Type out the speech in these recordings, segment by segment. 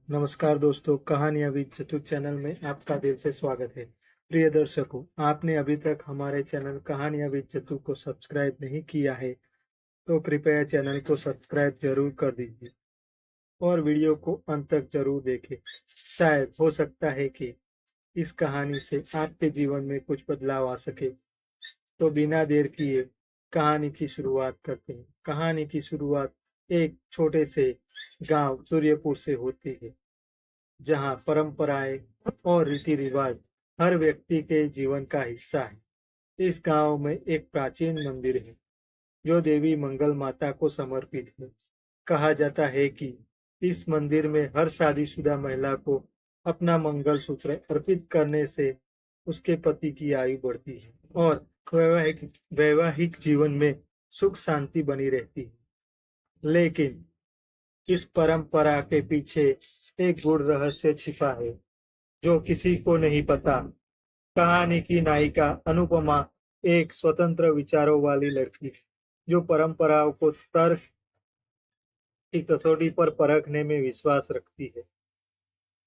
नमस्कार दोस्तों, कहानियां विद चतुर चैनल में आपका दिल से स्वागत है। प्रिय दर्शकों, आपने अभी तक हमारे चैनल कहानियां विद चतुर को सब्सक्राइब नहीं किया है तो कृपया चैनल को सब्सक्राइब जरूर कर दीजिए और वीडियो को अंत तक जरूर देखें। शायद हो सकता है कि इस कहानी से आपके जीवन में कुछ बदलाव आ सके। तो बिना देर किए कहानी की शुरुआत करते हैं। कहानी की शुरुआत एक छोटे से गांव सूर्यपुर से होती है, जहां परंपराएं और रीति रिवाज हर व्यक्ति के जीवन का हिस्सा है। इस गांव में एक प्राचीन मंदिर है जो देवी मंगल माता को समर्पित है। कहा जाता है कि इस मंदिर में हर शादीशुदा महिला को अपना मंगल सूत्र अर्पित करने से उसके पति की आयु बढ़ती है और वैवाहिक वैवाहिक जीवन में सुख शांति बनी रहती है। लेकिन इस परंपरा के पीछे एक गूढ़ रहस्य छिपा है जो किसी को नहीं पता। कहानी की नायिका अनुपमा एक स्वतंत्र विचारों वाली लड़की है जो परंपराओं को तर्क की कसौटी पर परखने में विश्वास रखती है।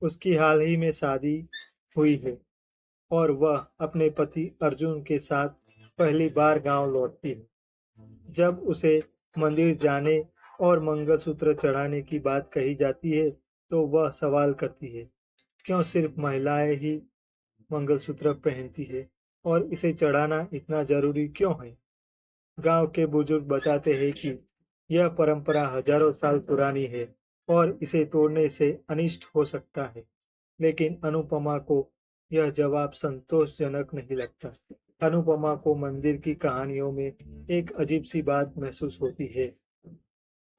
उसकी हाल ही में शादी हुई है और वह अपने पति अर्जुन के साथ पहली बार गांव लौटती है। जब उसे मंदिर जाने और मंगलसूत्र चढ़ाने की बात कही जाती है तो वह सवाल करती है, क्यों सिर्फ महिलाएं ही मंगलसूत्र पहनती है और इसे चढ़ाना इतना जरूरी क्यों है? गांव के बुजुर्ग बताते हैं कि यह परंपरा हजारों साल पुरानी है और इसे तोड़ने से अनिष्ट हो सकता है। लेकिन अनुपमा को यह जवाब संतोषजनक नहीं लगता। अनुपमा को मंदिर की कहानियों में एक अजीब सी बात महसूस होती है।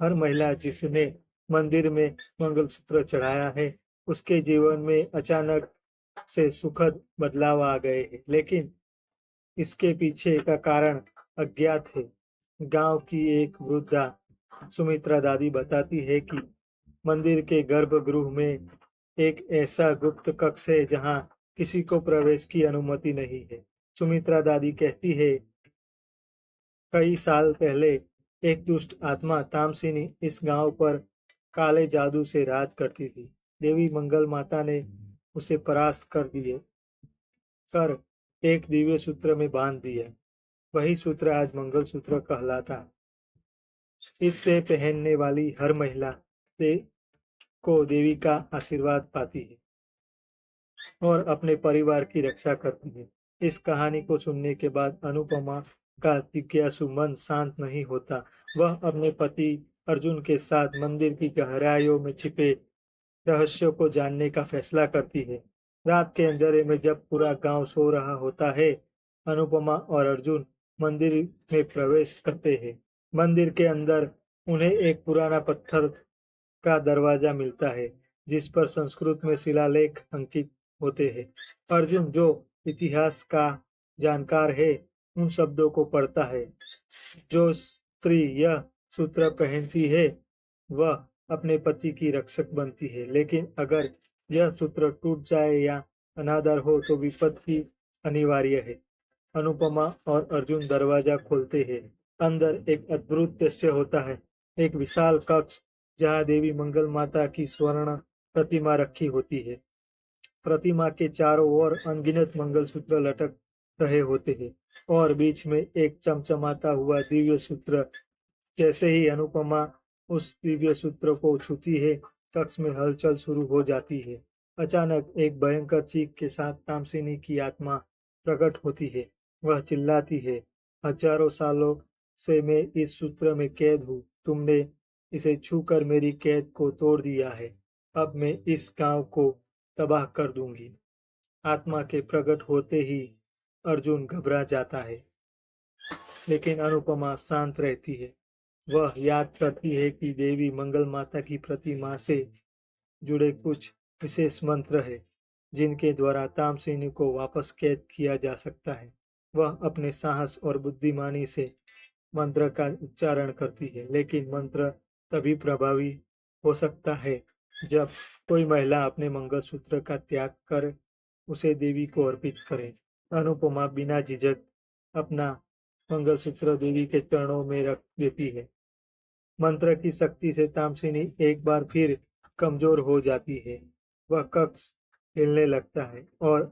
हर महिला जिसने मंदिर में मंगलसूत्र चढ़ाया है, उसके जीवन में अचानक से सुखद बदलाव आ गए हैं। लेकिन इसके पीछे का कारण अज्ञात है। गांव की एक वृद्धा सुमित्रा दादी बताती है कि मंदिर के गर्भगृह में एक ऐसा गुप्त कक्ष है जहां किसी को प्रवेश की अनुमति नहीं है। सुमित्रा दादी कहती है, कई साल पहले एक दुष्ट आत्मा तामसिनी इस गांव पर काले जादू से राज करती थी। देवी मंगल माता ने उसे परास्त कर एक दिव्य सूत्र में बांध दिया। वही सूत्र आज मंगल सूत्र कहलाता है। इससे पहनने वाली हर महिला को देवी का आशीर्वाद पाती है और अपने परिवार की रक्षा करती है। इस कहानी को सुनने के बाद अनुपमा का जिज्ञासु मन शांत नहीं होता। वह अपने पति अर्जुन के साथ मंदिर की गहराइयों में छिपे रहस्यों को जानने का फैसला करती है। रात के अंधेरे में जब पूरा गांव सो रहा होता है, अनुपमा और अर्जुन मंदिर में प्रवेश करते हैं। मंदिर के अंदर उन्हें एक पुराना पत्थर का दरवाजा मिलता है जिस पर संस्कृत में शिलालेख अंकित होते हैं। अर्जुन, जो इतिहास का जानकार है, उन शब्दों को पढ़ता है, जो स्त्री यह सूत्र पहनती है वह अपने पति की रक्षक बनती है, लेकिन अगर यह सूत्र टूट जाए या अनादर हो तो विपत्ति अनिवार्य है। अनुपमा और अर्जुन दरवाजा खोलते हैं। अंदर एक अद्भुत दृश्य होता है। एक विशाल कक्ष जहाँ देवी मंगल माता की स्वर्ण प्रतिमा रखी होती है। प्रतिमा के चारों ओर अनगिनत मंगलसूत्र लटक रहे होते हैं और बीच में एक चमचमाता हुआ दिव्य सूत्र। जैसे ही अनुपमा उस दिव्य सूत्र को छूती है, कक्ष में हलचल शुरू हो जाती है। अचानक एक भयंकर चीख के साथ तामसिनी की आत्मा प्रकट होती है। वह चिल्लाती है, हजारों सालों से मैं इस सूत्र में कैद हूँ। तुमने इसे छूकर मेरी कैद को तोड़ दिया है। अब मैं इस गांव को तबाह कर दूंगी। आत्मा के प्रकट होते ही अर्जुन घबरा जाता है, लेकिन अनुपमा शांत रहती है। वह याद करती है कि देवी मंगल माता की प्रतिमा से जुड़े कुछ विशेष मंत्र है जिनके द्वारा तामसिनी को वापस कैद किया जा सकता है। वह अपने साहस और बुद्धिमानी से मंत्र का उच्चारण करती है, लेकिन मंत्र तभी प्रभावी हो सकता है जब कोई महिला अपने मंगलसूत्र का त्याग कर उसे देवी को अर्पित करे। अनुपमा बिना झिझक अपना मंगलसूत्र देवी के चरणों में रख देती है। मंत्र की शक्ति से तामसिनी एक बार फिर कमजोर हो जाती है। वह कक्ष हिलने लगता है और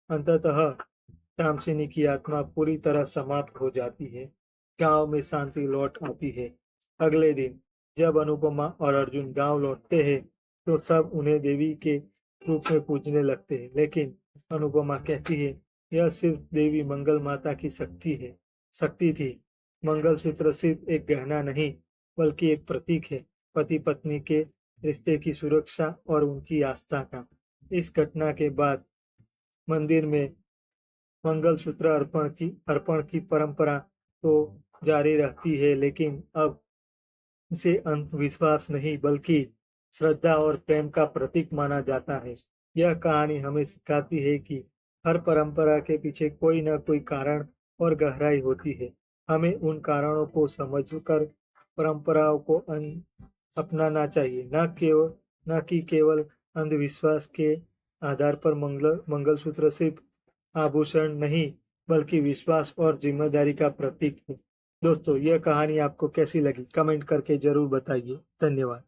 अंततः तामसिनी की आत्मा पूरी तरह समाप्त हो जाती है। गांव में शांति लौट आती है। अगले दिन जब अनुपमा और अर्जुन गांव लौटते हैं तो सब उन्हें देवी के रूप में पूजने लगते हैं, लेकिन अनुपमा कहती है यह सिर्फ देवी मंगल माता की शक्ति थी। मंगलसूत्र सिर्फ एक गहना नहीं बल्कि एक प्रतीक है, पति पत्नी के रिश्ते की सुरक्षा और उनकी आस्था का। इस घटना के बाद मंदिर में मंगलसूत्र अर्पण की परंपरा तो जारी रहती है, लेकिन अब इसे अंधविश्वास नहीं बल्कि श्रद्धा और प्रेम का प्रतीक माना जाता है। यह कहानी हमें सिखाती है कि हर परंपरा के पीछे कोई न कोई कारण और गहराई होती है। हमें उन कारणों को समझकर परंपराओं को अपनाना चाहिए, न कि केवल अंधविश्वास के आधार पर। मंगलसूत्र सिर्फ आभूषण नहीं बल्कि विश्वास और जिम्मेदारी का प्रतीक है। दोस्तों, यह कहानी आपको कैसी लगी कमेंट करके जरूर बताइए। धन्यवाद।